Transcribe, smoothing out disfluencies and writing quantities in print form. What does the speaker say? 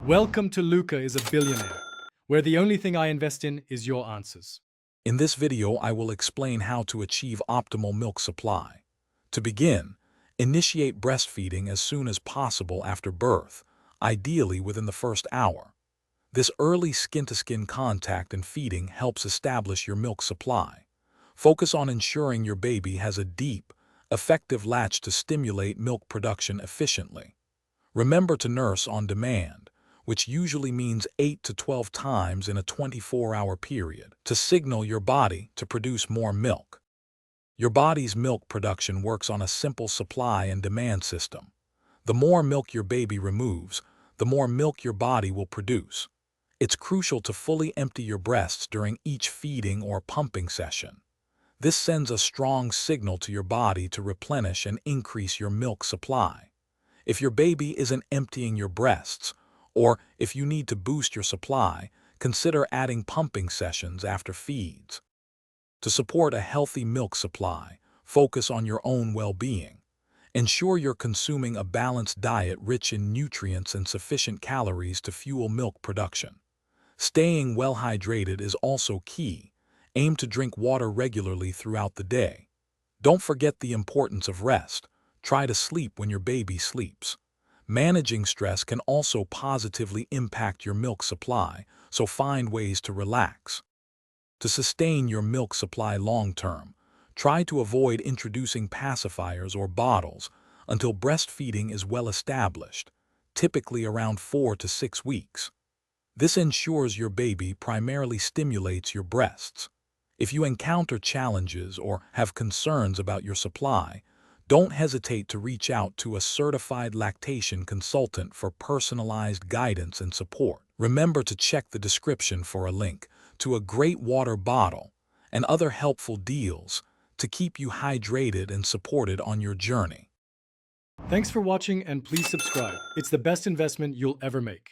Welcome to Luca is a Billionaire, where the only thing I invest in is your answers. In this video, I will explain how to achieve optimal milk supply. To begin, initiate breastfeeding as soon as possible after birth, ideally within the first hour. This early skin-to-skin contact and feeding helps establish your milk supply. Focus on ensuring your baby has a deep, effective latch to stimulate milk production efficiently. Remember to nurse on demand, which usually means 8 to 12 times in a 24-hour period, to signal your body to produce more milk. Your body's milk production works on a simple supply and demand system. The more milk your baby removes, the more milk your body will produce. It's crucial to fully empty your breasts during each feeding or pumping session. This sends a strong signal to your body to replenish and increase your milk supply. If your baby isn't emptying your breasts, or if you need to boost your supply, consider adding pumping sessions after feeds. To support a healthy milk supply, focus on your own well-being. Ensure you're consuming a balanced diet rich in nutrients and sufficient calories to fuel milk production. Staying well hydrated is also key. Aim to drink water regularly throughout the day. Don't forget the importance of rest. Try to sleep when your baby sleeps. Managing stress can also positively impact your milk supply, so find ways to relax. To sustain your milk supply long-term, try to avoid introducing pacifiers or bottles until breastfeeding is well established, typically around 4 to 6 weeks. This ensures your baby primarily stimulates your breasts. If you encounter challenges or have concerns about your supply, don't hesitate to reach out to a certified lactation consultant for personalized guidance and support. Remember to check the description for a link to a great water bottle and other helpful deals to keep you hydrated and supported on your journey. Thanks for watching and please subscribe. It's the best investment you'll ever make.